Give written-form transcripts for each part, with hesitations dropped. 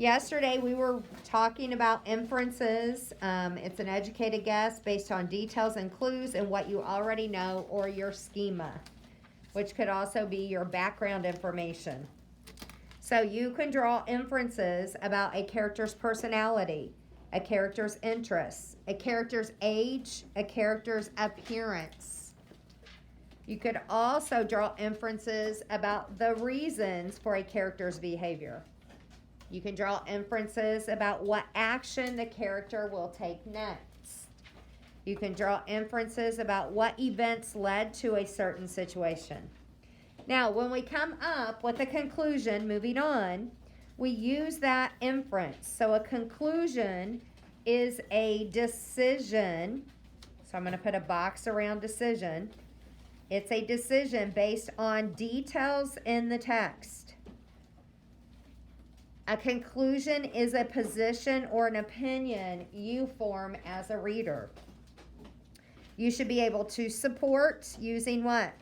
Yesterday we were talking about inferences. It's an educated guess based on details and clues and what you already know or your schema, which could also be your background information. So you can draw inferences about a character's personality, a character's interests, a character's age, a character's appearance. You could also draw inferences about the reasons for a character's behavior. You can draw inferences about what action the character will take next. You can draw inferences about what events led to a certain situation. Now, when we come up with a conclusion, moving on, we use that inference. So a conclusion is a decision. So I'm going to put a box around decision. It's a decision based on details in the text. A conclusion is a position or an opinion you form as a reader. You should be able to support using what?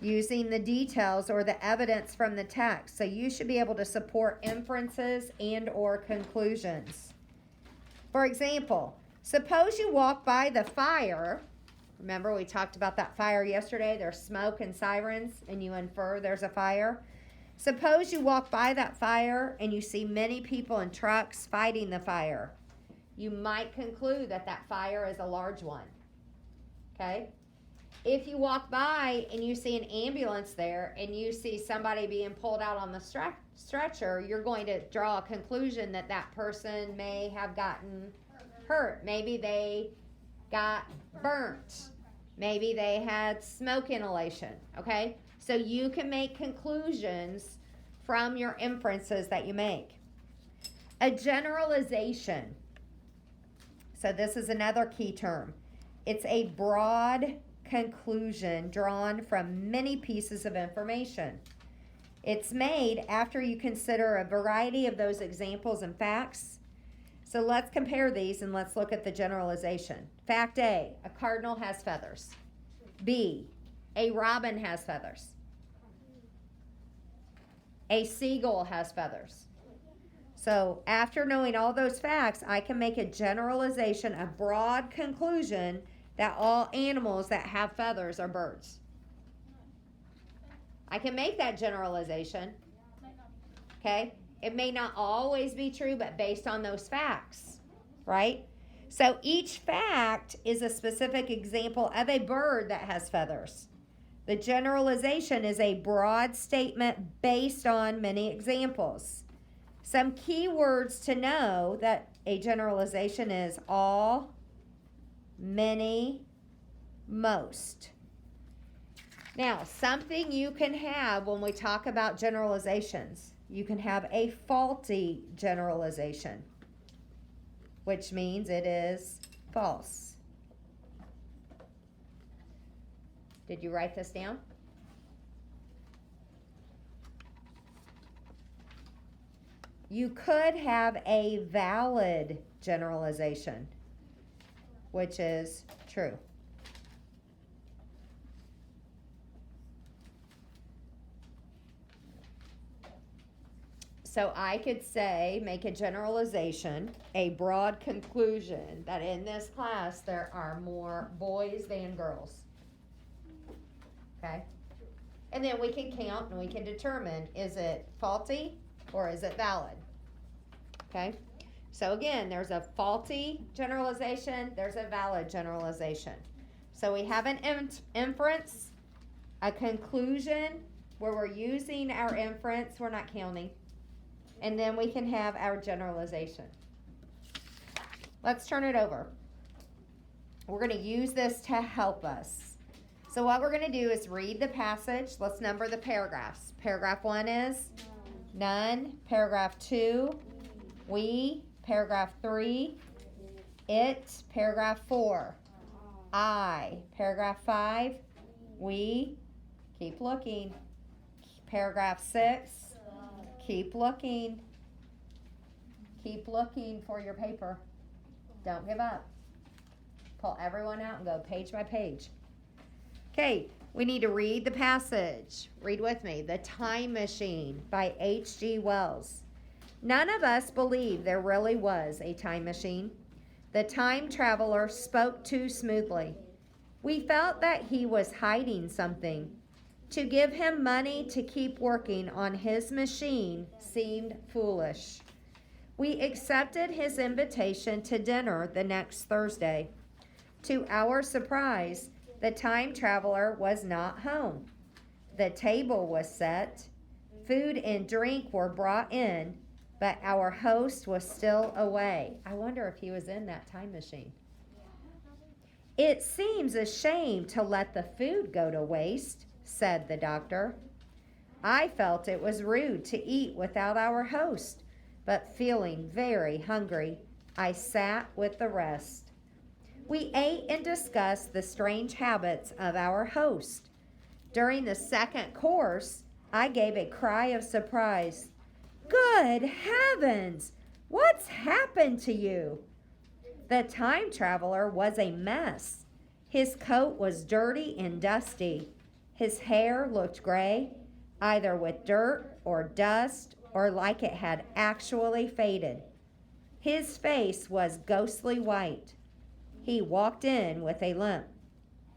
Using the details or the evidence from the text. So you should be able to support inferences and or conclusions. For example, suppose you walk by the fire. Remember we talked about that fire yesterday. There's smoke and sirens and you infer there's a fire. Suppose you walk by that fire and you see many people in trucks fighting the fire. You might conclude that that fire is a large one. Okay? If you walk by and you see an ambulance there and you see somebody being pulled out on the stretcher, you're going to draw a conclusion that that person may have gotten hurt. Maybe they got burnt. Maybe they had smoke inhalation. Okay? So you can make conclusions from your inferences that you make. A generalization. So this is another key term. It's a broad conclusion drawn from many pieces of information. It's made after you consider a variety of those examples and facts. So let's compare these and let's look at the generalization. Fact A, a cardinal has feathers. B, a robin has feathers. A seagull has feathers. So after knowing all those facts, I can make a generalization, a broad conclusion that all animals that have feathers are birds. I can make that generalization. Okay? It may not always be true, but based on those facts, right? So each fact is a specific example of a bird that has feathers. The generalization is a broad statement based on many examples. Some key words to know that a generalization is all, many, most. Now, something you can have when we talk about generalizations, you can have a faulty generalization, which means it is false. Did you write this down? You could have a valid generalization, which is true. So I could say, make a generalization, a broad conclusion that in this class there are more boys than girls. Okay? And then we can count and we can determine, is it faulty or is it valid? Okay? So again, there's a faulty generalization, there's a valid generalization. So we have an inference, a conclusion where we're using our inference, we're not counting. And then we can have our generalization. Let's turn it over. We're going to use this to help us. So what we're going to do is read the passage. Let's number the paragraphs. Paragraph 1 is none. Paragraph 2, we. Paragraph 3, it. Paragraph 4, I. Paragraph 5, we. Keep looking. Paragraph 6, keep looking. Keep looking for your paper. Don't give up. Pull everyone out and go page by page. Okay, we need to read the passage. Read with me. The Time Machine by H.G. Wells. None of us believe there really was a time machine. The time traveler spoke too smoothly. We felt that he was hiding something. To give him money to keep working on his machine seemed foolish. We accepted his invitation to dinner the next Thursday. To our surprise, the time traveler was not home. The table was set. Food and drink were brought in, but our host was still away. I wonder if he was in that time machine. It seems a shame to let the food go to waste, said the doctor. I felt it was rude to eat without our host, but feeling very hungry, I sat with the rest. We ate and discussed the strange habits of our host. During the second course, I gave a cry of surprise. Good heavens! What's happened to you? The time traveler was a mess. His coat was dirty and dusty. His hair looked gray, either with dirt or dust or like it had actually faded. His face was ghostly white. He walked in with a limp,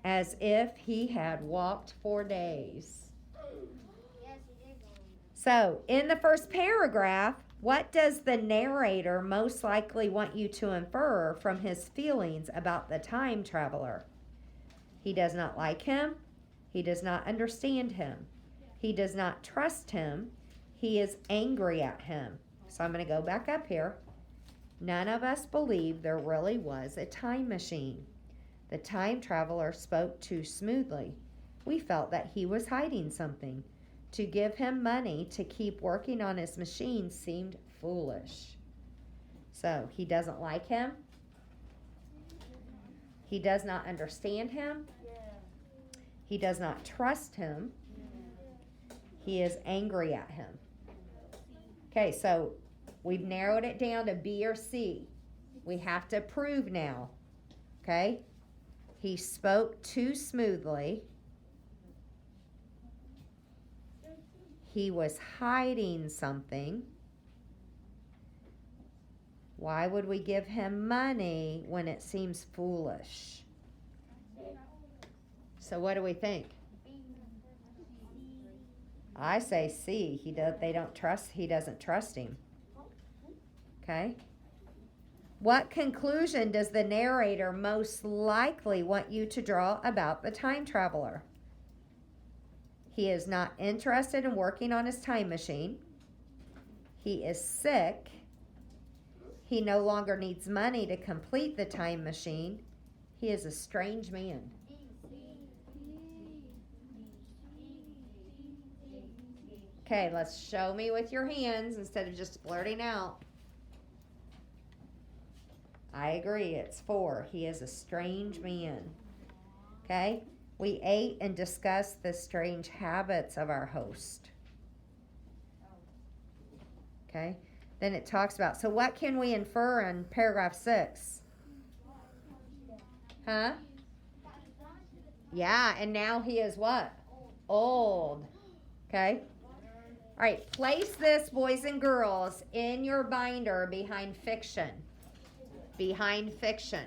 as if he had walked for days. So, in the first paragraph, what does the narrator most likely want you to infer from his feelings about the time traveler? He does not like him. He does not understand him. He does not trust him. He is angry at him. So I'm going to go back up here. None of us believe there really was a time machine. The time traveler spoke too smoothly. We felt that he was hiding something. To give him money to keep working on his machine seemed foolish. So he doesn't like him. He does not understand him. He does not trust him. He is angry at him. Okay, so we've narrowed it down to B or C. We have to prove now. Okay? He spoke too smoothly. He was hiding something. Why would we give him money when it seems foolish? So what do we think? I say C. He doesn't trust him. Okay? What conclusion does the narrator most likely want you to draw about the time traveler? He is not interested in working on his time machine. He is sick. He no longer needs money to complete the time machine. He is a strange man. Okay, let's show me with your hands instead of just blurting out. I agree, it's 4. He is a strange man. Okay? We ate and discussed the strange habits of our host. Okay? Then it talks about, so what can we infer in paragraph 6? Huh? Yeah, and now he is what? Old. Okay? All right, place this, boys and girls, in your binder behind fiction. Behind fiction.